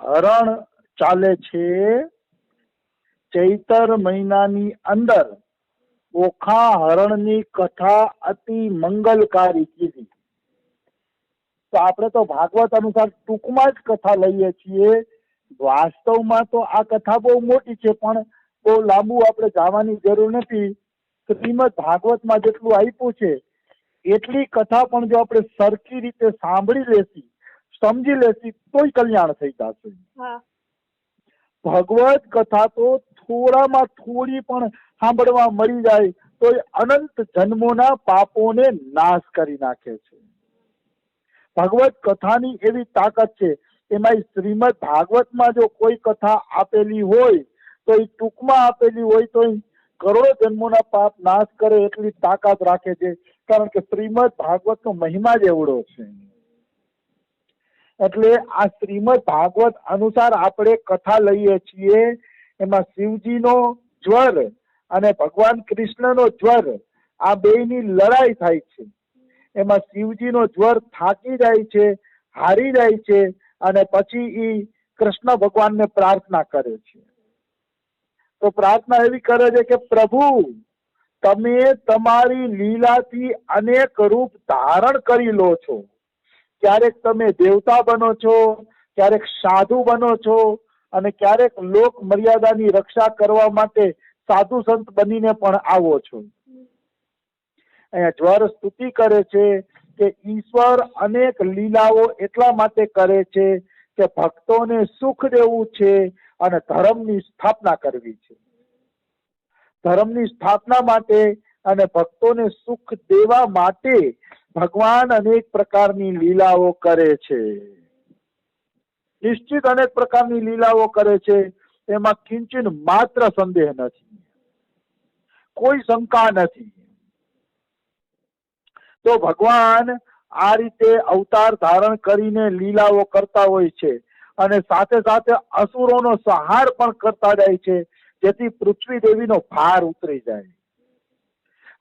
હરણ ચાલે છે ચૈતર મહિનાની અંદર ઓખા હરણની કથા અતિ મંગલકારી કીધી. તો આપણે તો ભાગવત અનુસાર ટૂંકમાં જ કથા લઈએ છીએ. વાસ્તવમાં તો આ કથા બહુ મોટી છે, પણ બહુ લાંબુ આપણે જવાની જરૂર નથી. શ્રીમદ ભાગવતમાં જેટલું આપ્યું છે એટલી કથા પણ જો આપણે સરખી રીતે સાંભળી લેશી, સમજી લેશી, તોય કલ્યાણ થઈ જશે. ભગવત કથા તો થોડામાં થોડી પણ સાંભળવા મળી જાય તો અનંત જન્મોના પાપોને નાશ કરી નાખે છે. ભગવત કથાની એવી તાકાત છે. એમાં શ્રીમદ ભાગવતમાં જો કોઈ કથા આપેલી હોય તો એ ટૂંકમાં આપેલી હોય તો કરોડો જન્મોના પાપ નાશ કરે એટલી તાકાત રાખે છે. કારણ કે શ્રીમદ ભાગવતનો મહિમા જ એવડો છે. એટલે આ શ્રીમદ ભાગવત અનુસાર આપણે કથા લઈએ છીએ. એમાં શિવજીનો જ્વર અને ભગવાન કૃષ્ણનો જ્વર, આ બેયની લડાઈ થાય છે. એમાં શિવજીનો જ્વર થાકી જાય છે, હારી જાય છે, અને પછી એ કૃષ્ણ ભગવાનને પ્રાર્થના કરે છે. તો પ્રાર્થના એવી કરે છે કે પ્રભુ, તમે તમારી લીલાથી અનેક રૂપ ધારણ કરી લો છો. ક્યારેક તમે દેવતા બનો છો, ક્યારેક સાધુ બનો છો, અને ક્યારેક લોક મર્યાદાની રક્ષા કરવા માટે સાધુ સંત બનીને પણ આવો છો. અહીંયા જ્વર સ્તુતિ કરે છે કે ઈશ્વર અનેક લીલાઓ એટલા માટે કરે છે કે ભક્તોને સુખ દેવું છે અને ધર્મની સ્થાપના કરવી છે. ધર્મની સ્થાપના માટે અને ભક્તોને સુખ દેવા માટે ભગવાન અનેક પ્રકારની લીલાઓ કરે છે. નિશ્ચિત અનેક પ્રકારની લીલાઓ કરે છે. એમાં કિંચન માત્ર સંદેહ નથી, કોઈ શંકા નથી. તો ભગવાન આ રીતે અવતાર ધારણ કરીને લીલાઓ કરતા હોય છે અને સાથે સાથે અસુરોનો સંહાર પણ કરતા જાય છે, જેથી પૃથ્વી દેવીનો ભાર ઉતરી જાય.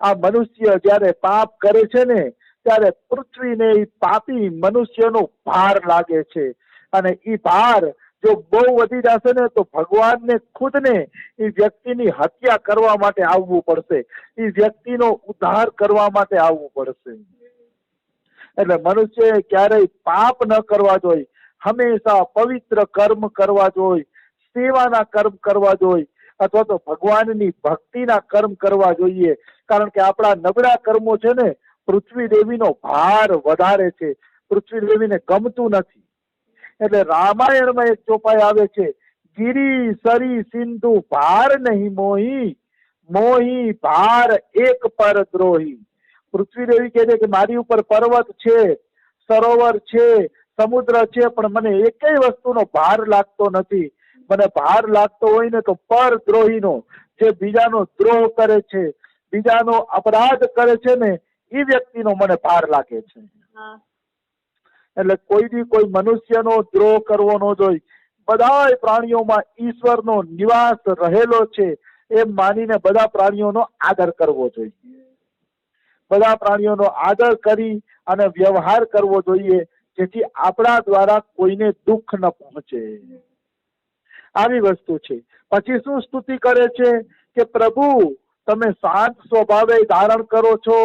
આ મનુષ્ય જયારે પાપ કરે છે ને ત્યારે પૃથ્વીને પાપી મનુષ્યનો ભાર લાગે છે. અને એ ભાર જો બહુ વધી જશે ને તો ભગવાનને ખુદને એ વ્યક્તિની હત્યા કરવા માટે આવવું પડશે, એ વ્યક્તિનો ઉદ્ધાર કરવા માટે આવવું પડશે. એટલે મનુષ્ય ક્યારેય પાપ ન કરવા જોઈએ, હંમેશા પવિત્ર કર્મ કરવા જોઈએ, સેવાના કર્મ કરવા જોઈએ, અથવા તો ભગવાનની ભક્તિના કર્મ કરવા જોઈએ. કારણ કે આપણા નબળા કર્મો છે ને પૃથ્વી દેવીનો ભાર વધારે છે, પૃથ્વી દેવીને ગમતું નથી. એટલે રામાયણમાં એક ચોપાઈ આવે છે, ગિરી સરી સિંધુ ભાર નહીં મોહી, મોહી ભાર એક પર દ્રોહી. પૃથ્વી દેવી કહે છે કે મારી ઉપર પર્વત છે, સરોવર છે, સમુદ્ર છે, પણ મને એકેય વસ્તુનો ભાર લાગતો નથી. મને ભાર લાગતો હોય ને તો પરદ્રોહીનો, જે બીજાનો દ્રોહ કરે છે, બીજાનો અપરાધ કરે છે ને એ વ્યક્તિનો મને ભાર લાગે છે. એટલે કોઈ બી કોઈ મનુષ્યનો દ્રોહ કરવો ન જોઈએ. બધા પ્રાણીઓમાં ઈશ્વરનો નિવાસ રહેલો છે એમ માનીને બધા પ્રાણીઓનો આદર કરવો જોઈએ. બધા પ્રાણીઓનો આદર કરી અને વ્યવહાર કરવો જોઈએ, જેથી આપણા દ્વારા કોઈને દુઃખ ન પહોંચે. આવી વસ્તુ છે. પછી શું સ્તુતિ કરે છે કે પ્રભુ, તમે શાંત સ્વભાવે ધારણ કરો છો,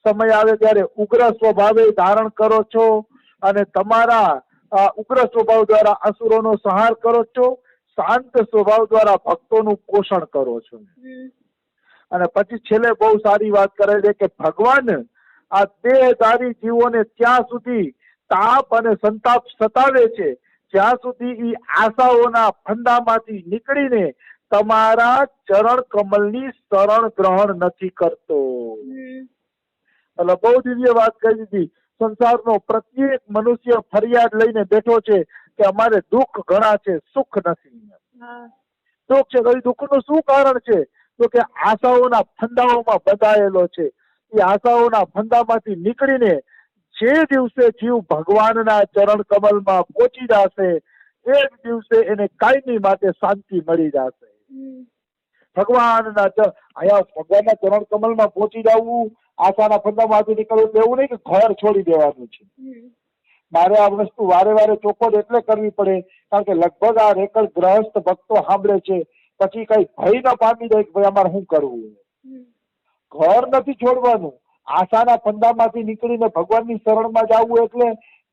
સમય આવે ત્યારે ઉગ્ર સ્વભાવે ધારણ કરો છો, અને તમારા ઉગ્ર સ્વભાવ દ્વારા અસુરોનો સંહાર કરો છો, શાંત સ્વભાવ દ્વારા ભક્તોનું પોષણ કરો છો. અને પછી છેલ્લે બહુ સારી વાત કરે છે કે ભગવાન આ દેહધારી જીવોને ત્યાં સુધી તાપ અને સંતાપ સતાવે છે જ્યાં સુધી એ આશાઓના ફંદામાંથી નીકળીને તમારા ચરણ કમલની શરણ ગ્રહણ નથી કરતો. એટલે બહુ દિવ્ય વાત કહી દીધી. સંસારનો પ્રત્યેક મનુષ્ય ફરિયાદ લઈને બેઠો છે કે અમારે દુઃખ ઘણા છે, સુખ નથી. દુઃખ છે, દુઃખનું શું કારણ છે? તો કે આશાઓના ફંદાઓમાં બંધાયેલો છે. એ આશાઓના ફંદામાંથી નીકળીને જે દિવસે જીવ ભગવાનના ચરણ કમલમાં પહોંચી જશે એ જ દિવસે એને કાયમી માટે શાંતિ મળી જશે. ભગવાનના ચરણ કમલમાં પહોંચી જવું, આશાના ફંદામાંથી નીકળવું, એવું નહીં કે ઘર છોડી દેવાનું છે. મારે આ વસ્તુ વારે વારે ચોખ્ખો એટલે કરવી પડે કારણ કે લગભગ આ રેકર્ડ ગ્રહસ્થ ભક્તો સાંભળે છે, પછી કઈ ભય ન પામી જાય કે ભાઈ અમારે શું કરવું. ઘર નથી છોડવાનું, આશાના પંદામાંથી નીકળીને ભગવાનની શરણમાં જવું એટલે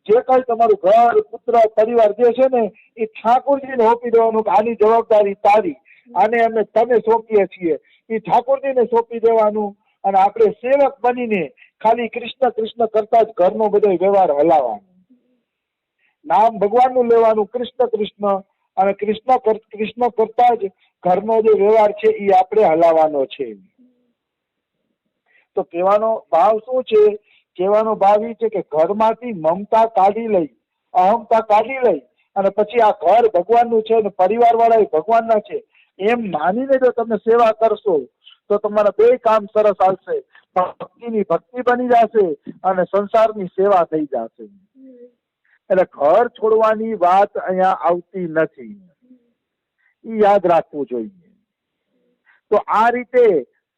જે કઈ તમારું ઘર પુત્ર પરિવાર જે છે ને એ ઠાકોરજીને સોંપી દેવાનું કે આની જવાબદારી તારી, આને અમે તમે સોંપીએ છીએ, એ ઠાકોરજીને સોંપી દેવાનું અને આપણે સેવક બનીને ખાલી કૃષ્ણ કૃષ્ણ કરતા જ ઘરનો બધો વ્યવહાર હલાવવાનો, નામ ભગવાનનું લેવાનું કૃષ્ણ કૃષ્ણ, અને કૃષ્ણ કરતા જ ઘરનો જે વ્યવહાર છે એ આપણે હલાવવાનો છે. તો કહેવાનો ભાવ શું છે? કહેવાનો ભાવ એ છે કે ઘરમાંથી મમતા કાઢી લઈ, અહમતા કાઢી લઈ અને પછી આ ઘર ભગવાનનું છે અને પરિવાર વાળા ભગવાનના છે એમ માનીને જો તમે સેવા કરશો તો તમારા બે કામ સરસ આવશે, ભક્તિની ભક્તિ બની જશે અને સંસારની સેવા થઈ જશે. એટલે ઘર છોડવાની વાત અહીંયા આવતી નથી, એ યાદ રાખવું જોઈએ. તો આ રીતે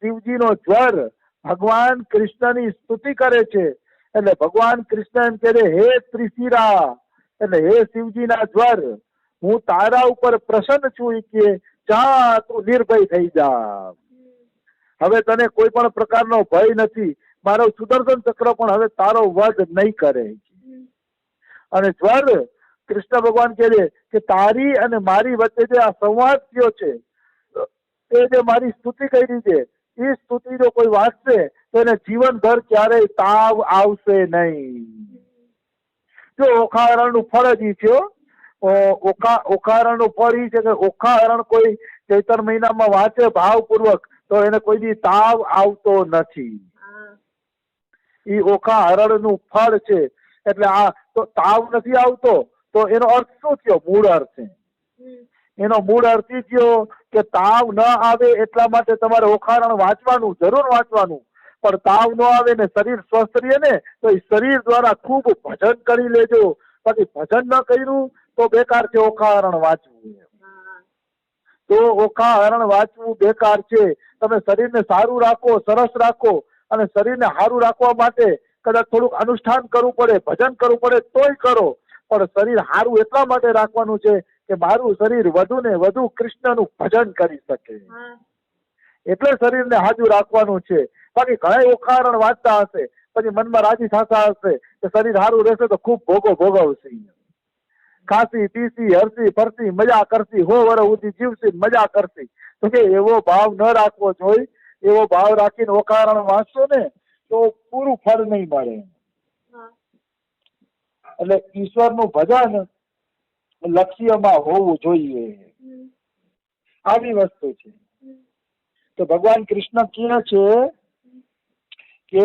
શિવજીનો જ્વર ભગવાન કૃષ્ણની સ્તુતિ કરે છે. એટલે ભગવાન કૃષ્ણ એમ કહે હે ત્રિશિરા, એટલે હે શિવજીના જ્વર, હું તારા ઉપર પ્રસન્ન છું કે જા તું નિર્ભય થઈ જા. હવે તને કોઈ પણ પ્રકારનો ભય નથી, મારો સુદર્શન ચક્ર પણ હવે તારો વધ નહીં કરે. અને જ્વર કૃષ્ણ ભગવાન કહે છે કે તારી અને મારી વચ્ચે જે આ સંવાદ થયો છે એ જે મારી સ્તુતિ કરી છે એ સ્તુતિ જો કોઈ વાંચશે તો એને જીવનભર ક્યારેય તાવ આવશે નહીં. જો ઓખાહરણનું ફળ જ છે, ઓખાહરણનું ફળ એ છે કે ઓખાહરણ કોઈ ચૈતર મહિનામાં વાંચે ભાવપૂર્વક તો એને કોઈ દી તાવ આવતો નથી. એ ઓખાહરણનું ફળ છે. એટલે આ તો તાવ નથી આવતો તો એનો અર્થ શું થયો? મૂળ અર્થ. એનો મૂળ અર્થ એ થયો કે તાવ ન આવે એટલા માટે તમારે ઓખારણ વાંચવાનું, જરૂર વાંચવાનું, પણ તાવ ન આવે ને શરીર સ્વસ્થ રહે ને તો એ શરીર દ્વારા ખૂબ ભજન કરી લેજો. પછી ભજન ન કર્યું તો બેકાર છે ઓખાહરણ વાંચવું. તો ઓખાહરણ વાંચવું બેકાર છે. તમે શરીરને સારું રાખો, સરસ રાખો, અને શરીરને સારું રાખવા માટે કદાચ થોડુંક અનુષ્ઠાન કરવું પડે, ભજન કરવું પડે તોય કરો, પણ શરીર સારું એટલા માટે રાખવાનું છે કે મારું શરીર વધુ ને વધુ કૃષ્ણનું ભજન કરી શકે, એટલે શરીરને હાજુ રાખવાનું છે. બાકી ઘણા ઓખારણ વાંચતા હશે પછી મનમાં રાજી થતા હશે કે શરીર સારું રહેશે તો ખૂબ ભોગો ભોગવશે, ખાસી પીસી હરસી ફરસી મજા કરશી, હો વર સુધી જીવશી મજા કરશી. તો કે એવો ભાવ ન રાખવો જોઈએ. એવો ભાવ રાખીને ઓખારણ વાંચશો ને તો પૂરું ફળ નહીં મળે. એટલે ઈશ્વરનું ભજન લક્ષ્યમાં હોવું જોઈએ, આવી વસ્તુ છે. તો ભગવાન કૃષ્ણ કહે છે કે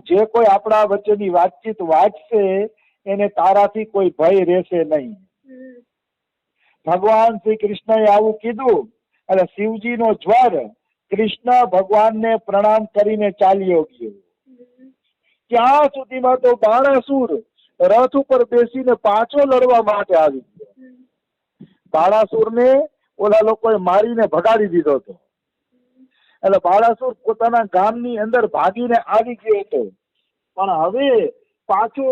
જે કોઈ આપણા વચ્ચેની વાતચીત વાંચશે એને તારાથી કોઈ ભય રહેશે નહીં. ભગવાન શ્રી કૃષ્ણએ આવું કીધું એટલે શિવજીનો જ્વર કૃષ્ણ ભગવાનને પ્રણામ કરીને ચાલ્યો ગયો. ત્યાં સુધીમાં તો બાણાસુર રથ ઉપર બેસીને પાછો લડવા માટે આવી ગયો. બાણાસુરને ઓલા લોકોએ મારીને ભગાડી દીધો હતો. એટલે બાણાસુર પોતાના ગામની અંદર ભાગીને આવી ગયો હતો, પણ હવે પાછો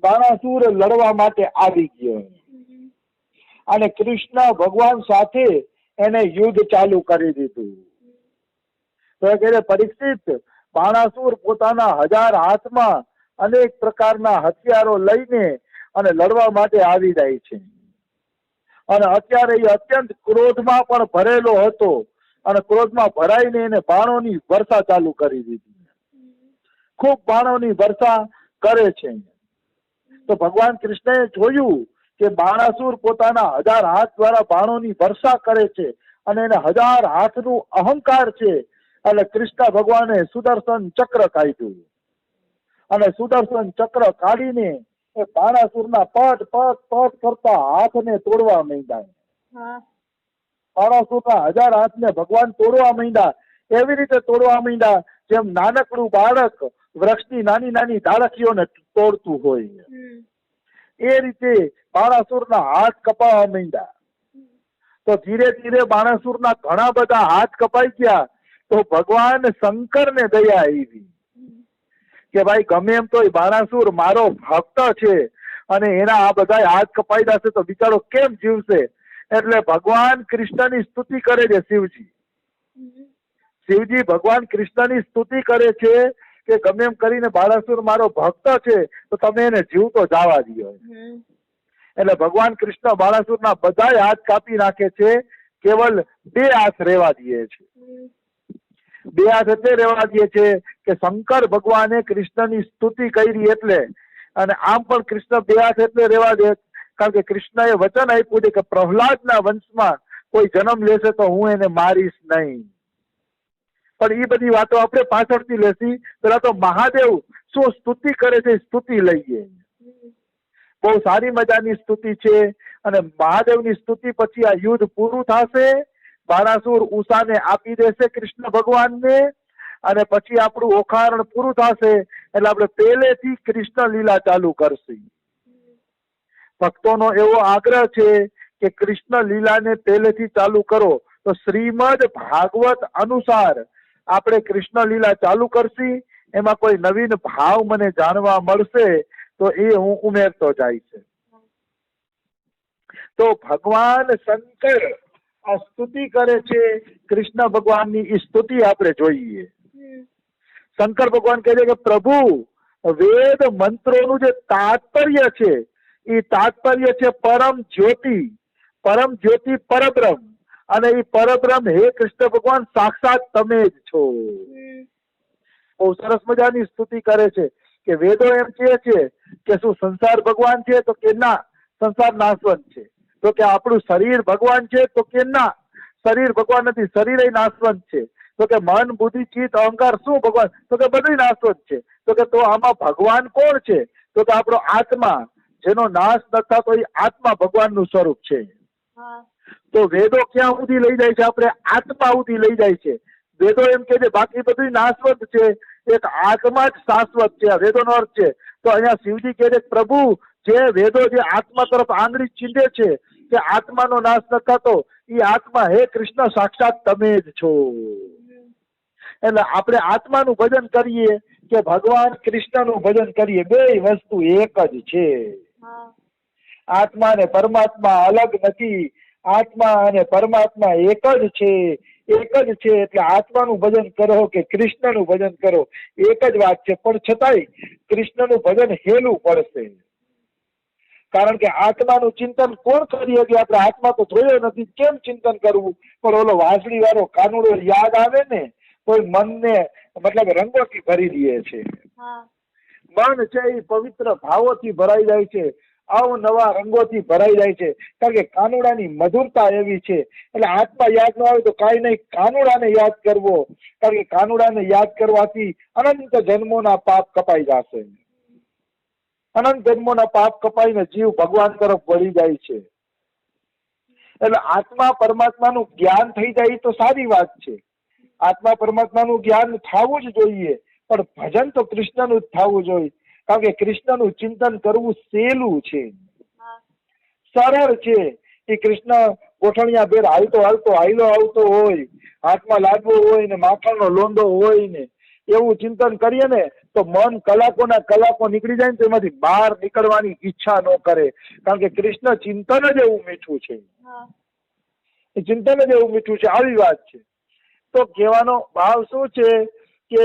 બાણાસુર લડવા માટે આવી ગયો અને કૃષ્ણ ભગવાન સાથે એને યુદ્ધ ચાલુ કરી દીધું. તો કહે પરીક્ષિત, બાણાસુર પોતાના 1000 હાથમાં અનેક પ્રકારના હથિયારો લઈને અને લડવા માટે આવી જાય છે, અને અત્યારે એ અત્યંત ક્રોધમાં પણ ભરેલો હતો અને ક્રોધમાં ભરાઈને એને બાણોની વર્ષા ચાલુ કરી દીધી. ખૂબ બાણોની વર્ષા કરે છે. તો ભગવાન કૃષ્ણએ જોયું કે બાણાસુર પોતાના 1000 હાથ દ્વારા બાણોની વર્ષા કરે છે અને એને 1000 હાથનું અહંકાર છે. એટલે કૃષ્ણ ભગવાને સુદર્શન ચક્ર કાઢ્યું અને સુદર્શન ચક્ર કાઢીને એ બાણાસુરના પટ પટ પટ કરતા હાથને તોડવા માંડ્યા. બાણાસુરના 1000 હાથને ભગવાન તોડવા માંડ્યા. એવી રીતે તોડવા માંડ્યા જેમ નાનકડું બાળક વૃક્ષની નાની નાની ડાળખીઓને તોડતું હોય. એ રીતે બાણાસુરના હાથ કપાવા માંડ્યા. તો ધીરે ધીરે બાણાસુરના ઘણા બધા હાથ કપાઈ ગયા. તો ભગવાન શંકરને દયા આવી કે ભાઈ ગમે એમ તો બાણાસુર મારો ભક્ત છે, અને એના આ બધા હાથ કપાઈ જશે તો બિચારો કેમ જીવશે? એટલે ભગવાન કૃષ્ણની સ્તુતિ કરે છે શિવજી. શિવજી ભગવાન કૃષ્ણની સ્તુતિ કરે છે કે ગમે એમ કરીને બાળાસુર મારો ભક્ત છે તો તમે એને જીવતો જવા દો. એટલે ભગવાન કૃષ્ણ બાળાસુરના બધા હાથ કાપી નાખે છે, કેવલ 2 હાથ રહેવા દે છે. 2 હાથ એટલે રહેવા દે છે કે શંકર ભગવાને કૃષ્ણની સ્તુતિ કરી એટલે, અને આમ પણ કૃષ્ણ 2 હાથ એટલે રહેવા દે કારણ કે કૃષ્ણએ વચન આપ્યું છે કે પ્રહલાદના વંશમાં કોઈ જન્મ લેશે તો હું એને મારીશ નહીં. પણ એ બધી વાતો આપણે પાછળથી લેશી. પેલા તો મહાદેવ શું સ્તુતિ કરે છે સ્તુતિ લઈએ. બહુ સારી મજાની સ્તુતિ છે, અને મહાદેવની સ્તુતિ પછી આ યુદ્ધ પૂરું થશે. બાણાસુર ઉષાને આપી દેશે કૃષ્ણ ભગવાનને, અને પછી આપણું ઓખારણ પૂરું થશે એટલે આપણે પહેલેથી કૃષ્ણ લીલા ચાલુ કરશું. ભક્તોનો એવો આગ્રહ છે કે કૃષ્ણ લીલાને પહેલેથી ચાલુ કરો. તો શ્રીમદ ભાગવત અનુસાર આપણે કૃષ્ણ લીલા ચાલુ કરશી. એમાં કોઈ નવીન ભાવ મને જાણવા મળશે તો એ હું ઉમેરતો જાય છે. તો ભગવાન શંકર આ સ્તુતિ કરે છે કૃષ્ણ ભગવાનની. એ સ્તુતિ આપણે જોઈએ. શંકર ભગવાન કહે છે કે પ્રભુ, વેદ મંત્રોનું જે તાત્પર્ય છે એ તાત્પર્ય છે પરમ જ્યોતિ. પરમ જ્યોતિ પરબ્રહ્મ, અને એ પરબ્રહ્મ હે કૃષ્ણ ભગવાન સાક્ષાત તમે જ છો. બહુ સરસ મજાની સ્તુતિ કરે છે કે વેદો એમ કહે છે કે શું સંસાર ભગવાન છે? તો કે ના, સંસાર નાશવંત છે. તો કે આપણું શરીર ભગવાન છે? તો કે ના, શરીર ભગવાન નથી, શરીર નાશવંત છે. તો કે મન, બુદ્ધિ, ચિત્ત, અહંકાર શું ભગવાન? તો કે બધું નાશવંત છે. તો કે તો આમાં ભગવાન કોણ છે? તો કે આપણો આત્મા, જેનો નાશ ન થતો એ આત્મા ભગવાનનું સ્વરૂપ છે. તો વેદો ક્યાં સુધી લઈ જાય છે? આપણે આત્મા સુધી લઈ જાય છે. વેદો એમ કે છે બાકી બધું નાશવંત છે, એક આત્મા જ શાશ્વત છે. આ વેદોનો અર્થ છે. તો અહીંયા શિવજી કહે છે પ્રભુ, જે વેદો જે આત્મા તરફ આંગળી ચીંધે છે કે આત્માનો નાશ ન થતો, એ આત્મા હે કૃષ્ણ સાક્ષાત તમે જ છો. એટલે આપણે આત્માનું ભજન કરીએ કે ભગવાન કૃષ્ણનું ભજન કરીએ, બે વસ્તુ એક જ છે. આત્મા અને પરમાત્મા અલગ નથી. આત્મા અને પરમાત્મા એક જ છે. એક જ છે. એટલે આત્માનું ભજન કરો કે કૃષ્ણનું ભજન કરો, એક જ વાત છે. પણ છતાંય કૃષ્ણનું ભજન હેલું પડશે. કારણ કે આત્માનું ચિંતન કોણ કરીએ કે આપણે આત્મા તો જોયો નથી, કેમ ચિંતન કરવું? પણ ઓલો વાંસળી વાળો કાનુડો યાદ આવે ને તો મનને મતલબ રંગોથી ભરી દે છે. મન છે એ પવિત્ર ભાવોથી ભરાઈ જાય છે, અવનવા રંગોથી ભરાઈ જાય છે. કારણ કે કાનુડાની મધુરતા એવી છે. એટલે આત્મા યાદ ન આવે તો કાંઈ નહીં, કાનુડાને યાદ કરવો. કારણ કે કાનુડાને યાદ કરવાથી અનંત જન્મોના પાપ કપાઈ જશે. અનંત જન્મોના પાપ કપાઈને જીવ ભગવાન તરફ વળી જાય છે. એટલે આત્મા પરમાત્માનું જ્ઞાન થઈ જાય તો સારી વાત છે. આત્મા પરમાત્માનું જ્ઞાન થવું જ જોઈએ, પણ ભજન તો કૃષ્ણનું જ થવું જોઈએ. કારણ કે કૃષ્ણનું ચિંતન કરવું સહેલું છે, સરળ છે. એ કૃષ્ણ ગોઠણિયા ભેર હાલતો હાલતો હાઈલો આવતો હોય, હાથમાં લાડવો હોય ને માખણનો લોંદો હોય ને, એવું ચિંતન કરીએ ને તો મન કલાકોના કલાકો નીકળી જાય ને તો એમાંથી બહાર નીકળવાની ઈચ્છા ન કરે. કારણ કે કૃષ્ણ ચિંતન જ એવું મીઠું છે. એ ચિંતન જ એવું મીઠું છે. આવી વાત છે. તો કહેવાનો ભાવ શું છે કે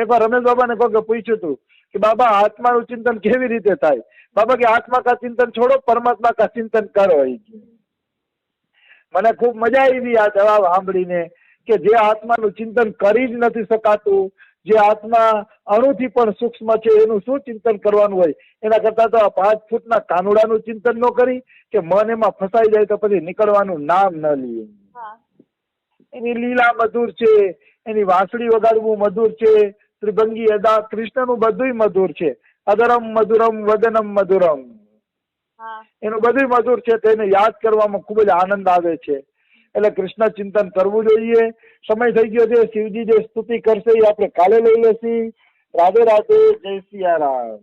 એકવાર રમેશ બાબાને કોઈ પૂછ્યું હતું કે બાબા આત્માનું ચિંતન કેવી રીતે થાય? બાબા કે આત્મા કા ચિંતન છોડો, પરમાત્મા કા ચિંતન કરો. મને ખૂબ મજા આવી આ જવાબ સાંભળીને કે જે આત્માનું ચિંતન કરી જ નથી શકાતું, જે આત્મા અણુથી પણ સૂક્ષ્મ છે, એનું શું ચિંતન કરવાનું હોય? એના કરતા તો આ 5 ફૂટના કાનુડાનું ચિંતન ન કરી કે મન એમાં ફસાઈ જાય તો પછી નીકળવાનું નામ ન લઈએ. એની લીલા મધુર છે, એની વાંસળી વગાડવું મધુર છે, ત્રિભંગી અદા, કૃષ્ણનું બધું મધુર છે. અદરમ મધુરમ વદનમ મધુરમ, એનું બધું મધુર છે. તેને યાદ કરવામાં ખૂબ જ આનંદ આવે છે. એટલે કૃષ્ણ ચિંતન કરવું જોઈએ. સમય થઈ ગયો છે. શિવજી જે સ્તુતિ કરશે એ આપણે કાલે લઈ લેશી. રાધે રાધે, જય સિયારામ.